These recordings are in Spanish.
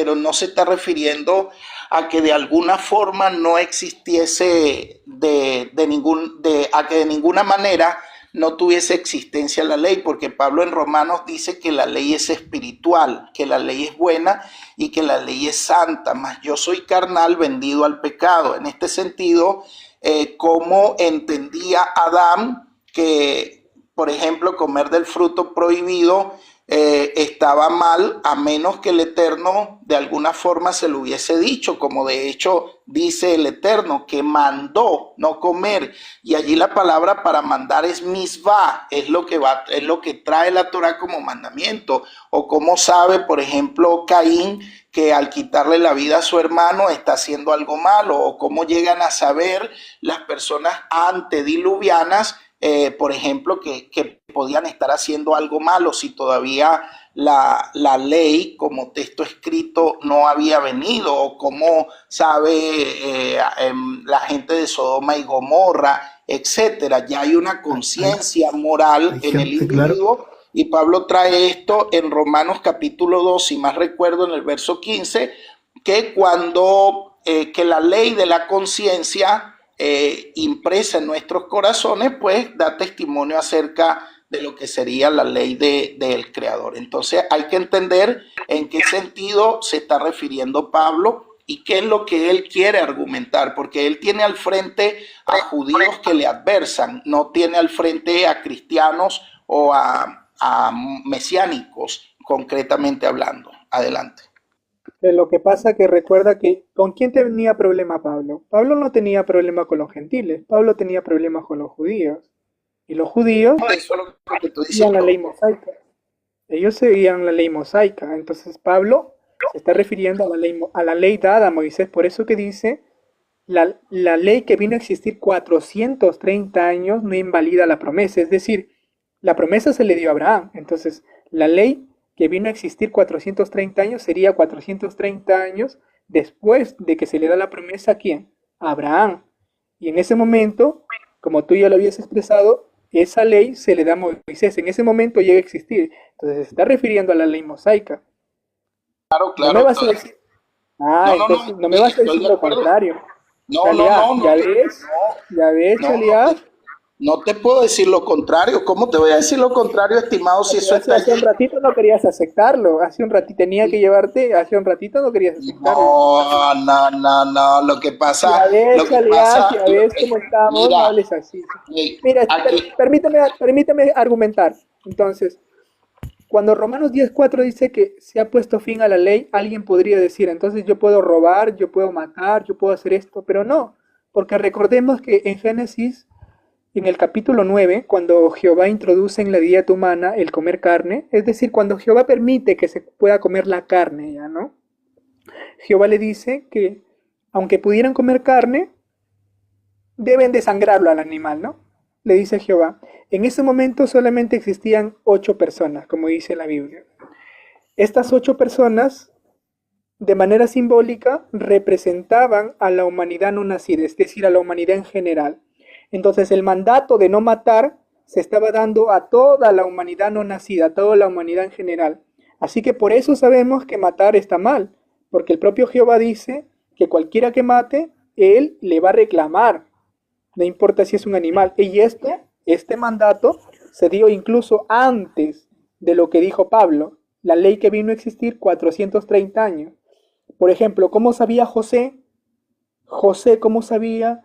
pero no se está refiriendo a que de alguna forma no existiese a que de ninguna manera no tuviese existencia la ley, porque Pablo en Romanos dice que la ley es espiritual, que la ley es buena y que la ley es santa, mas yo soy carnal vendido al pecado. En este sentido, ¿cómo entendía Adán que, por ejemplo, comer del fruto prohibido estaba mal, a menos que el Eterno de alguna forma se lo hubiese dicho, como de hecho dice el Eterno, que mandó no comer, y allí la palabra para mandar es misvá, es lo que trae la Torah como mandamiento? O cómo sabe, por ejemplo, Caín, que al quitarle la vida a su hermano está haciendo algo malo, o cómo llegan a saber las personas antediluvianas, por ejemplo, que podían estar haciendo algo malo si todavía la ley como texto escrito no había venido, o cómo sabe la gente de Sodoma y Gomorra, etcétera. Ya hay una conciencia moral en el individuo, claro. Y Pablo trae esto en Romanos capítulo 2, si más recuerdo, en el verso 15, que cuando que la ley de la conciencia impresa en nuestros corazones, pues da testimonio acerca de lo que sería la ley del Creador. Entonces hay que entender en qué sentido se está refiriendo Pablo y qué es lo que él quiere argumentar, porque él tiene al frente a judíos que le adversan, no tiene al frente a cristianos o a mesiánicos, concretamente hablando. Adelante. Lo que pasa que recuerda que ¿con quién tenía problema Pablo? Pablo no tenía problema con los gentiles, Pablo tenía problemas con los judíos. Y los judíos seguían la ley mosaica. Ellos seguían la ley mosaica. Entonces Pablo se está refiriendo a la ley dada a Moisés. Por eso que dice, la ley que vino a existir 430 años no invalida la promesa. Es decir, la promesa se le dio a Abraham. Entonces la ley que vino a existir 430 años sería 430 años después de que se le da la promesa a ¿quién? A Abraham. Y en ese momento, como tú ya lo habías expresado, esa ley se le da a Moisés. En ese momento llega a existir. Entonces se está refiriendo a la ley mosaica. Claro, claro. No me vas a decir, entonces no me vas a decir lo contrario. No, no, ¿ya ves? ¿Ya ves, Chaliad? No te puedo decir lo contrario. ¿Cómo te voy a decir lo contrario, estimado, si eso está allí? Hace un ratito no querías aceptarlo. Hace un ratito tenía que llevarte. Hace un ratito no querías aceptarlo. No. Lo que pasa. Ya ves cómo estamos. No hables así. Mira, permíteme argumentar. Entonces, cuando Romanos 10:4 dice que se ha puesto fin a la ley, alguien podría decir, entonces yo puedo robar, yo puedo matar, yo puedo hacer esto, pero no. Porque recordemos que en Génesis, en el capítulo 9, cuando Jehová introduce en la dieta humana el comer carne, es decir, cuando Jehová permite que se pueda comer la carne, ¿ya no? Jehová le dice que, aunque pudieran comer carne, deben desangrarlo al animal, ¿no? Le dice Jehová. En ese momento solamente existían 8 personas, como dice la Biblia. Estas 8 personas, de manera simbólica, representaban a la humanidad no nacida, es decir, a la humanidad en general. Entonces el mandato de no matar se estaba dando a toda la humanidad no nacida, a toda la humanidad en general. Así que por eso sabemos que matar está mal, porque el propio Jehová dice que cualquiera que mate, él le va a reclamar, no importa si es un animal. Y este mandato se dio incluso antes de lo que dijo Pablo, la ley que vino a existir 430 años. Por ejemplo, ¿cómo sabía José? José, ¿cómo sabía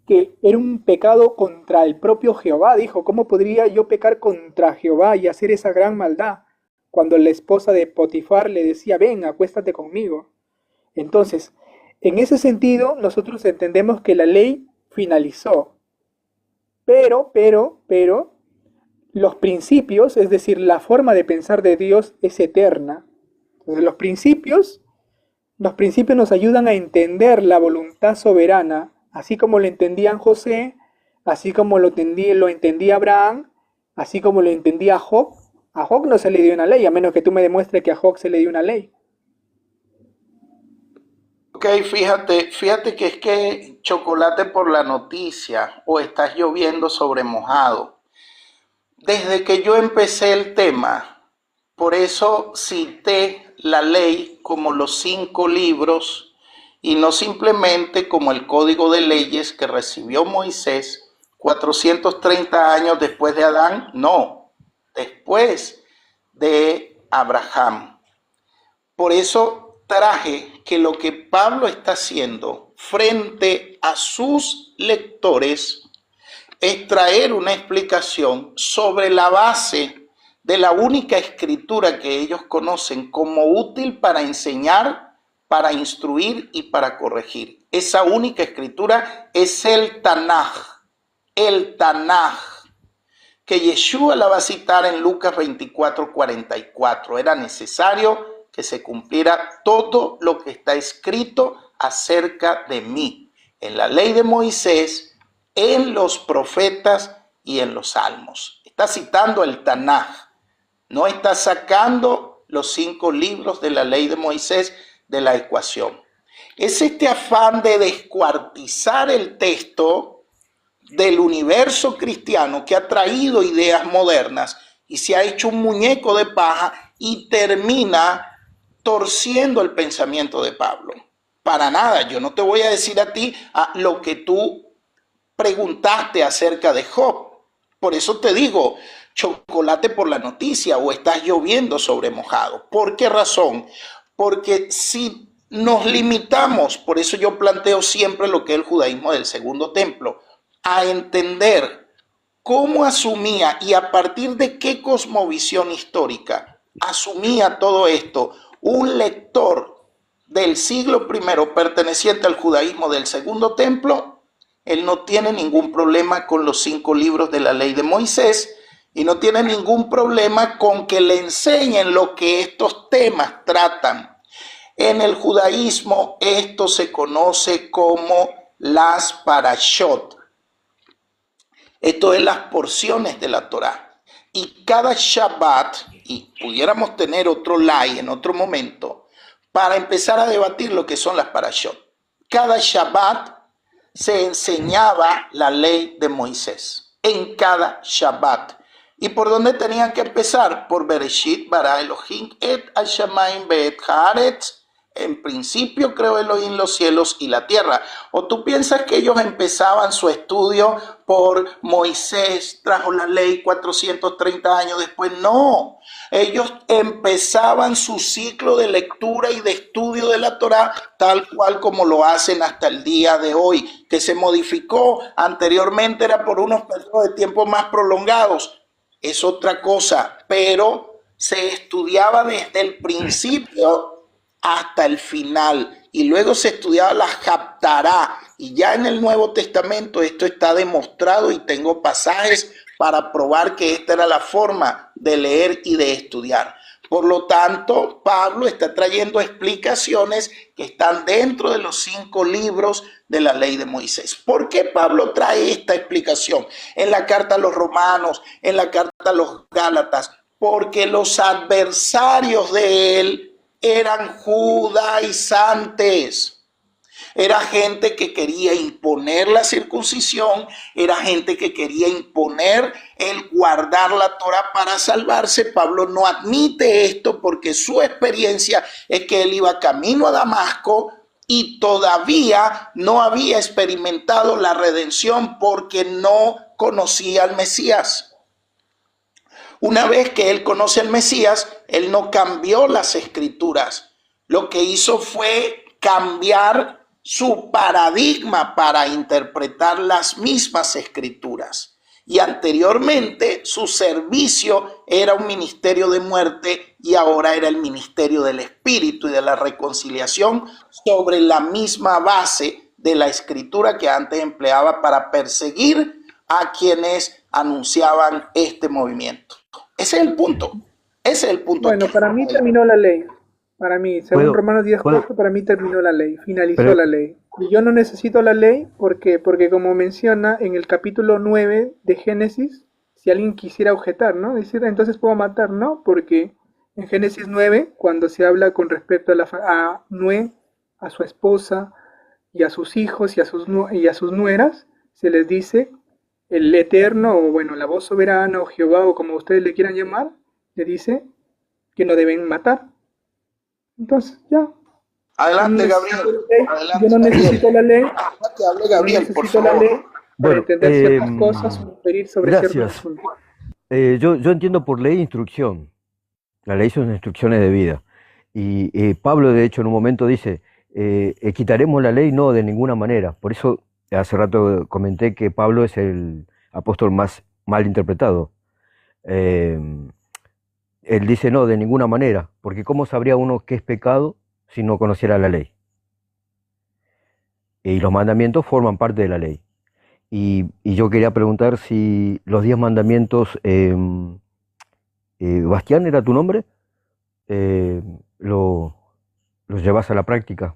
que era un pecado contra el propio Jehová? Dijo, ¿cómo podría yo pecar contra Jehová y hacer esa gran maldad? Cuando la esposa de Potifar le decía, ven, acuéstate conmigo. Entonces, en ese sentido, nosotros entendemos que la ley finalizó. Pero, los principios, es decir, la forma de pensar de Dios es eterna. Entonces, los principios nos ayudan a entender la voluntad soberana, así como lo entendían José, así como lo entendía Abraham, así como lo entendía Job. A Job no se le dio una ley, a menos que tú me demuestres que a Job se le dio una ley. Ok, fíjate que es que chocolate por la noticia o estás lloviendo sobre mojado. Desde que yo empecé el tema, por eso cité la ley como los 5 libros y no simplemente como el código de leyes que recibió Moisés 430 años después de Adán, no, después de Abraham. Por eso traje que lo que Pablo está haciendo frente a sus lectores es traer una explicación sobre la base de la única escritura que ellos conocen como útil para enseñar, para instruir y para corregir. Esa única escritura es el Tanaj, que Yeshua la va a citar en Lucas 24:44. Era necesario que se cumpliera todo lo que está escrito acerca de mí, en la ley de Moisés, en los profetas y en los salmos. Está citando el Tanaj, no está sacando los 5 libros de la ley de Moisés de la ecuación. Es este afán de descuartizar el texto del universo cristiano que ha traído ideas modernas y se ha hecho un muñeco de paja y termina torciendo el pensamiento de Pablo. Para nada, yo no te voy a decir a ti lo que tú preguntaste acerca de Job. Por eso te digo, chocolate por la noticia o estás lloviendo sobre mojado. ¿Por qué razón? Porque si nos limitamos, por eso yo planteo siempre lo que es el judaísmo del segundo templo, a entender cómo asumía y a partir de qué cosmovisión histórica asumía todo esto un lector del siglo I perteneciente al judaísmo del segundo templo, él no tiene ningún problema con los 5 libros de la ley de Moisés y no tiene ningún problema con que le enseñen lo que estos temas tratan. En el judaísmo esto se conoce como las parashot. Esto es las porciones de la Torá. Y cada Shabbat, y pudiéramos tener otro live en otro momento, para empezar a debatir lo que son las parashot. Cada Shabbat se enseñaba la ley de Moisés, en cada Shabbat. ¿Y por dónde tenían que empezar? Por Bereshit bara Elohim et hashamayim ve'et haaretz. En principio creó Elohim los cielos y la tierra. ¿O tú piensas que ellos empezaban su estudio por Moisés, trajo la ley 430 años después? No, ellos empezaban su ciclo de lectura y de estudio de la Torá tal cual como lo hacen hasta el día de hoy, que se modificó anteriormente, era por unos periodos de tiempo más prolongados. Es otra cosa, pero se estudiaba desde el principio hasta el final y luego se estudiaba la Haftará, y ya en el Nuevo Testamento esto está demostrado y tengo pasajes para probar que esta era la forma de leer y de estudiar. Por lo tanto, Pablo está trayendo explicaciones que están dentro de los 5 libros de la ley de Moisés. ¿Por qué Pablo trae esta explicación en la carta a los Romanos, en la carta a los Gálatas? Porque los adversarios de él eran judaizantes. Era gente que quería imponer la circuncisión, era gente que quería imponer el guardar la Torah para salvarse. Pablo no admite esto porque su experiencia es que él iba camino a Damasco y todavía no había experimentado la redención porque no conocía al Mesías. Una vez que él conoce al Mesías, él no cambió las escrituras. Lo que hizo fue cambiar su paradigma para interpretar las mismas escrituras. Y anteriormente su servicio era un ministerio de muerte y ahora era el ministerio del Espíritu y de la reconciliación sobre la misma base de la escritura que antes empleaba para perseguir a quienes anunciaban este movimiento. Ese es el punto. Ese es el punto. Bueno, para mí terminó la ley. Para mí, según Romanos 10:4, para mí terminó la ley, finalizó la ley. Y yo no necesito la ley porque como menciona en el capítulo 9 de Génesis, si alguien quisiera objetar, ¿no? Decir, entonces puedo matar, ¿no? Porque en Génesis 9, cuando se habla con respecto a Noé, a su esposa y a sus hijos y a sus nueras, se les dice el Eterno, o bueno, la voz soberana, o Jehová, o como ustedes le quieran llamar, le dice que no deben matar. Entonces, ya. Adelante, Gabriel. Yo no necesito la ley. Que hable Gabriel, por favor. La ley para entender ciertas cosas o inferir sobre gracias. ciertos asuntos. Yo entiendo por ley instrucción. La ley son instrucciones de vida. Y Pablo, de hecho, en un momento dice, quitaremos la ley, no, de ninguna manera. Por eso, hace rato comenté que Pablo es el apóstol más mal interpretado. Él dice, no, de ninguna manera, porque ¿cómo sabría uno qué es pecado si no conociera la ley? Y los mandamientos forman parte de la ley. Y yo quería preguntar si los 10 mandamientos, Bastián, ¿era tu nombre? Los llevas a la práctica,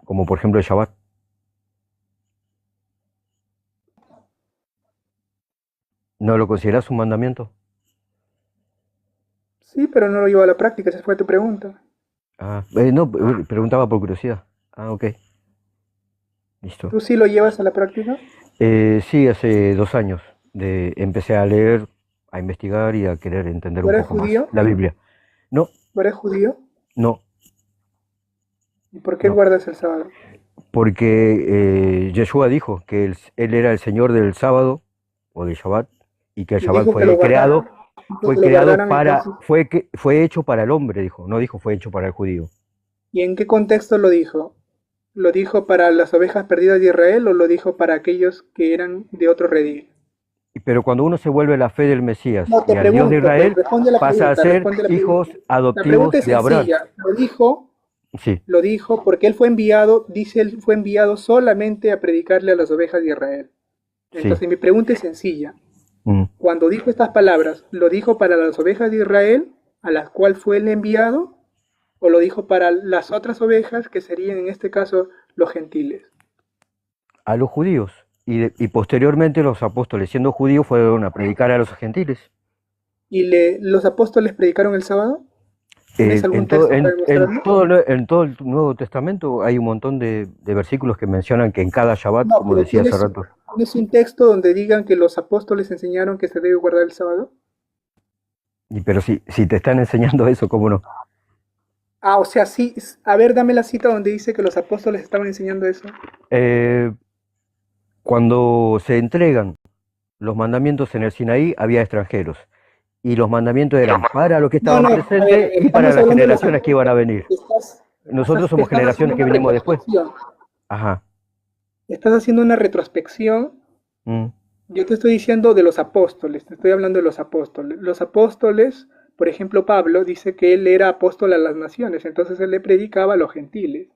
como por ejemplo el Shabbat. ¿No lo consideras un mandamiento? Sí, pero no lo llevo a la práctica, esa fue tu pregunta. No, preguntaba por curiosidad. Ok. Listo. ¿Tú sí lo llevas a la práctica? Sí, hace 2 años. Empecé a leer, a investigar y a querer entender un poco judío? Más la Biblia. No. ¿Eres judío? No. ¿Y por qué guardas el sábado? Porque Yeshua dijo que él era el Señor del sábado o del Shabbat y que el Shabbat fue creado fue hecho para el hombre, dijo, no dijo fue hecho para el judío. ¿Y en qué contexto lo dijo? ¿Lo dijo para las ovejas perdidas de Israel o lo dijo para aquellos que eran de otro redil? Pero cuando uno se vuelve a la fe del Mesías y al Dios de Israel, pasa a ser hijos adoptivos de Abraham. Lo dijo porque él fue enviado, dice él fue enviado solamente a predicarle a las ovejas de Israel. Entonces mi pregunta es sencilla. Cuando dijo estas palabras, ¿lo dijo para las ovejas de Israel, a las cuales fue el enviado? ¿O lo dijo para las otras ovejas, que serían en este caso los gentiles? A los judíos. Y posteriormente los apóstoles, siendo judíos, fueron a predicar a los gentiles. ¿Y los apóstoles predicaron el sábado? En todo el Nuevo Testamento hay un montón de versículos que mencionan que en cada Shabbat, como decía hace rato. ¿Es un texto donde digan que los apóstoles enseñaron que se debe guardar el sábado? Pero si te están enseñando eso, ¿cómo no? O sea, sí. A ver, dame la cita donde dice que los apóstoles estaban enseñando eso. Cuando se entregan los mandamientos en el Sinaí, había extranjeros. Y los mandamientos eran para los que estaban presentes y para las generaciones que iban a venir. Nosotros somos generaciones que vinimos después. Ajá. Estás haciendo una retrospección. Yo te estoy diciendo de los apóstoles, te estoy hablando de los apóstoles. Los apóstoles, por ejemplo, Pablo dice que él era apóstol a las naciones, entonces él le predicaba a los gentiles.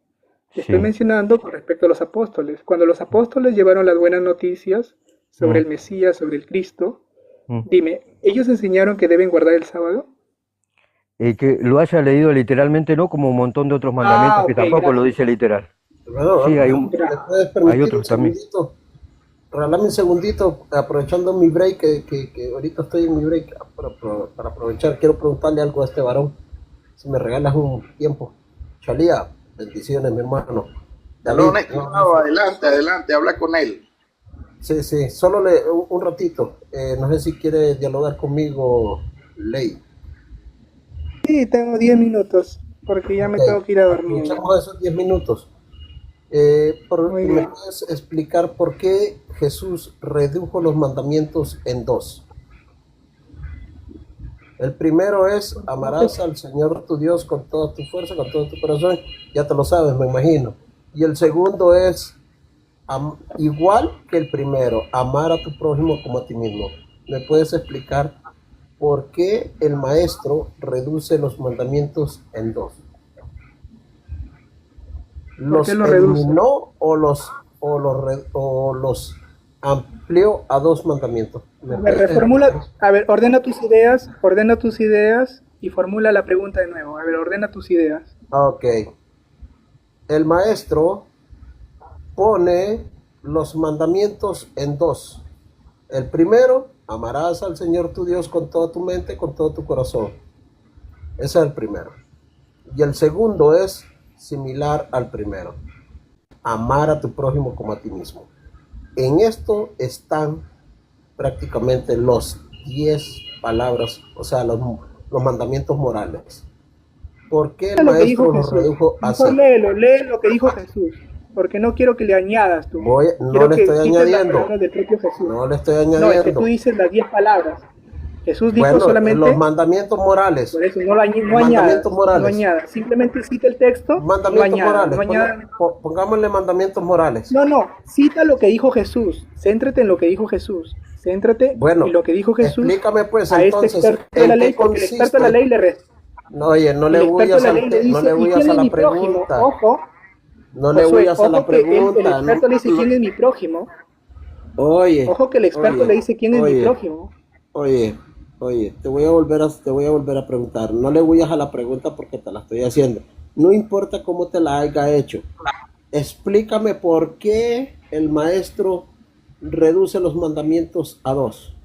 Te estoy mencionando con respecto a los apóstoles. Cuando los apóstoles llevaron las buenas noticias sobre el Mesías, sobre el Cristo, dime, ¿ellos enseñaron que deben guardar el sábado? Que lo haya leído literalmente, no como un montón de otros mandamientos que tampoco lo dice literal. Sí, hay otros también. Regálame un segundito, aprovechando mi break, que ahorita estoy en mi break, para aprovechar, quiero preguntarle algo a este varón, si me regalas un tiempo. Chalía, bendiciones, mi hermano. David, adelante, habla con él. Sí, solo un ratito, no sé si quiere dialogar conmigo, Ley. Sí, tengo 10 minutos, porque ya me tengo que ir a dormir. Escuchamos esos 10 minutos. ¿Me puedes explicar por qué Jesús redujo los mandamientos en 2? El primero es, amarás al Señor tu Dios con toda tu fuerza, con todo tu corazón, ya te lo sabes, me imagino. Y el segundo es, igual que el primero, amar a tu prójimo como a ti mismo. ¿Me puedes explicar por qué el maestro reduce los mandamientos en 2? ¿Los eliminó o los amplió a 2 mandamientos? Ordena tus ideas y formula la pregunta de nuevo. Ordena tus ideas. Ok. El maestro pone los mandamientos en 2. El primero, amarás al Señor tu Dios con toda tu mente, con todo tu corazón. Ese es el primero. Y el segundo es similar al primero, amar a tu prójimo como a ti mismo. En esto están prácticamente los 10 palabras, o sea, los mandamientos morales. ¿Por qué el maestro lo redujo a ser? Lee lo que dijo Jesús, porque no quiero que le añadas tú. No le estoy añadiendo. No le estoy añadiendo. No, es que tú dices las 10 palabras. Jesús dijo solamente los mandamientos morales. Por eso no añadas. Simplemente cita el texto. Mandamientos morales. Pongámosle mandamientos morales. No. Cita lo que dijo Jesús. Céntrate en lo que dijo Jesús. Céntrate en lo que dijo Jesús. Explícame pues a entonces. Este experto de la ley, porque el experto de la ley le resta. No, oye, no le voy a hacer la pregunta. Ojo. No le voy a hacer la pregunta. El experto le dice quién es mi prójimo. Ojo que el experto le dice quién es mi prójimo. Oye, te voy a volver a preguntar. No le voy a hacer la pregunta porque te la estoy haciendo. No importa cómo te la haya hecho. Explícame por qué el maestro reduce los mandamientos a 2.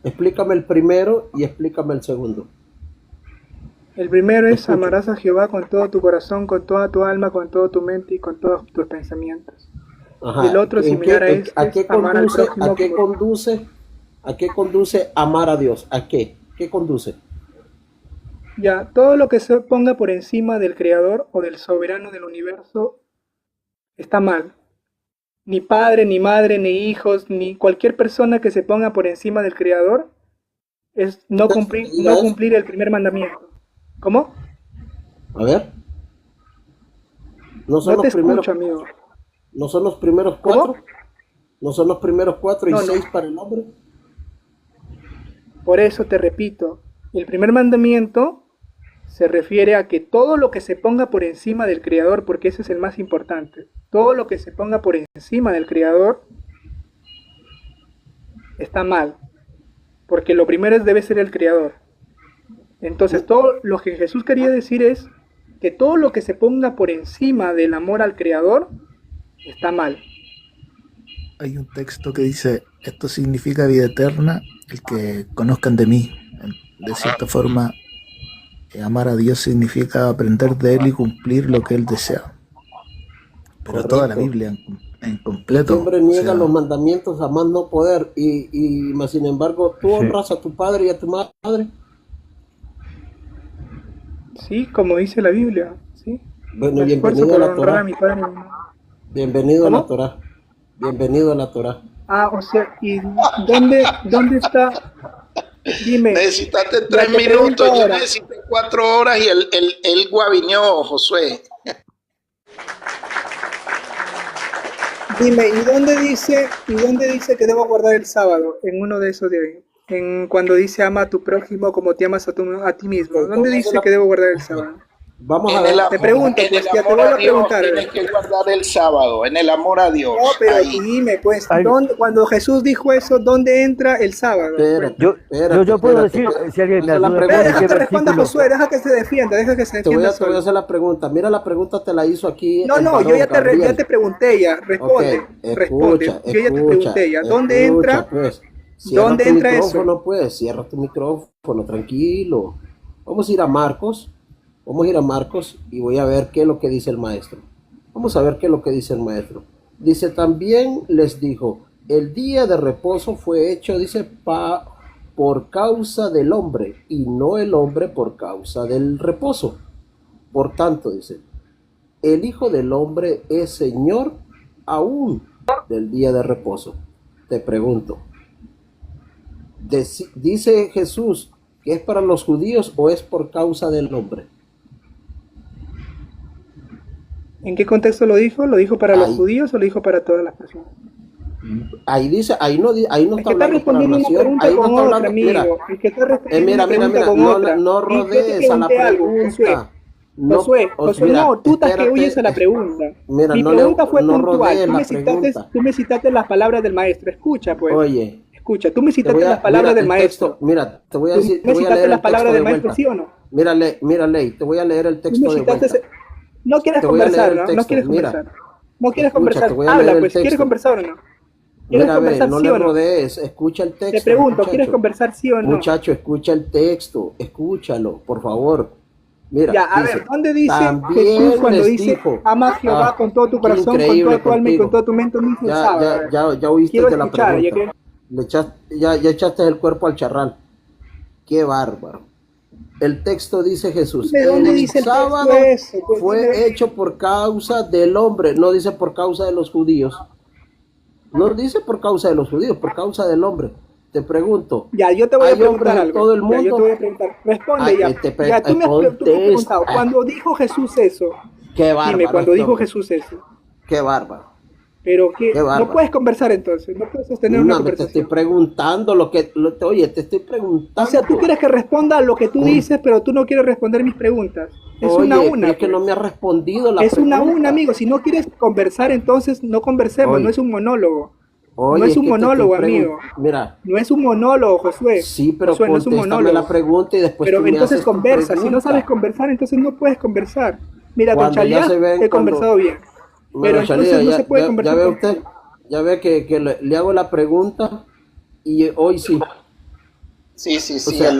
Explícame el primero y explícame el segundo. El primero es: amarás a Jehová con todo tu corazón, con toda tu alma, con todo tu mente y con todos tus pensamientos. Ajá. Y el otro similar a este: ¿A qué conduce amar a Dios? ¿A qué? ¿Qué conduce? Ya, todo lo que se ponga por encima del Creador o del soberano del universo está mal. Ni padre, ni madre, ni hijos, ni cualquier persona que se ponga por encima del Creador es no cumplir el primer mandamiento. ¿Cómo? A ver. No te escucho, amigo. ¿No son los primeros 4? ¿Cómo? ¿No son los primeros 4 y 6 para el hombre? Por eso te repito, el primer mandamiento se refiere a que todo lo que se ponga por encima del Creador, porque ese es el más importante, todo lo que se ponga por encima del Creador está mal, porque lo primero debe ser el Creador. Entonces todo lo que Jesús quería decir es que todo lo que se ponga por encima del amor al Creador está mal. Hay un texto que dice: esto significa vida eterna, el que conozcan de mí. De cierta forma, amar a Dios significa aprender de Él y cumplir lo que Él desea. Pero correcto. Toda la Biblia en completo. Siempre niega los mandamientos a más no poder, y más sin embargo, tú honras a tu padre y a tu madre. Sí, como dice la Biblia. ¿Sí? Bueno, bienvenido a la Torá. Bienvenido a la Torá. Bienvenido a la Torá. O sea, ¿y dónde está? Dime. Necesitaste 3 minutos, yo necesité 4 horas y él guaviñó, Josué. Dime, ¿y dónde dice que debo guardar el sábado? En uno de esos de hoy. Cuando dice ama a tu prójimo como te amas a ti mismo. ¿Dónde dice que debo guardar el sábado? Vamos a ver. Te pregunto, pues ya te voy a preguntar. Tienes que guardar el sábado, en el amor a Dios. No, pero dime, pues, cuando Jesús dijo eso, ¿dónde entra el sábado? Yo puedo decir, si alguien me ayuda. Deja que responda Josué, deja que se defienda, Te voy a hacer la pregunta. Mira, la pregunta te la hizo aquí. No, yo ya te pregunté ya. Responde. Yo ya te pregunté ya. ¿Dónde entra? Pues. ¿Dónde entra eso? Pues, cierra tu micrófono, tranquilo. Vamos a ir a Marcos y voy a ver qué es lo que dice el maestro. Vamos a ver qué es lo que dice el maestro. Dice: también les dijo, el día de reposo fue hecho, dice, por causa del hombre, y no el hombre por causa del reposo. Por tanto, dice, el Hijo del Hombre es Señor aún del día de reposo. Te pregunto, ¿dice Jesús que es para los judíos o es por causa del hombre? ¿En qué contexto lo dijo? ¿Lo dijo para los judíos o lo dijo para todas las personas? Ahí dice, ahí no está hablando para la nación, ahí no está hablando. Mira, no rodees a la pregunta. Josué, no, tú estás que huyes a la pregunta. Mira, mi pregunta fue puntual. Tú me citaste las palabras del maestro. Escucha, pues. Oye. Escucha, tú me citaste las palabras del maestro. Mira, te voy a decir. ¿Me citaste las palabras del maestro, sí o no? Mira, Ley, te voy a leer el texto de vuelta. No quieres conversar, ¿no? No quieres conversar. No quieres conversar. Habla, pues, ¿quieres conversar o no? Mira, no le rodees, escucha el texto. Te pregunto, ¿quieres conversar sí o no? Muchacho, escucha el texto, escúchalo, por favor. Mira, ya, a ver, ¿dónde dice Jesús cuando dice ama a Jehová con todo tu corazón, con toda tu alma y con todo tu mente? Ya oíste de la pregunta. Ya echaste el cuerpo al charral. Qué bárbaro. El texto dice Jesús. ¿De dónde dice el sábado texto eso? Pues, fue hecho por causa del hombre, no dice por causa de los judíos. No dice por causa de los judíos, por causa del hombre. Te pregunto. Ya, yo te voy a preguntar algo. Todo el mundo. Ya, yo te voy a preguntar. Responde ya. Ya, tú me has preguntado. Cuando dijo Jesús eso. Qué bárbaro. Dime, cuando dijo Jesús eso. Qué bárbaro. Pero que no puedes conversar entonces, no puedes sostener una conversación. Te estoy preguntando oye, te estoy preguntando. O sea, tú quieres que responda a lo que tú dices, pero tú no quieres responder mis preguntas. Es una. Es que no me has respondido la pregunta. Es una, amigo. Si no quieres conversar, entonces no conversemos, no es un monólogo. Oye, no es un monólogo, amigo. Mira. No es un monólogo, Josué. Sí, pero Josué, no es un monólogo. La pregunta y después pero entonces conversa. Si no sabes conversar, entonces no puedes conversar. Mira, con Chalía he conversado bien. Pero entonces no se puede conversar. Ya ve usted. Ya ve que le hago la pregunta y hoy sí. Sí. O sea,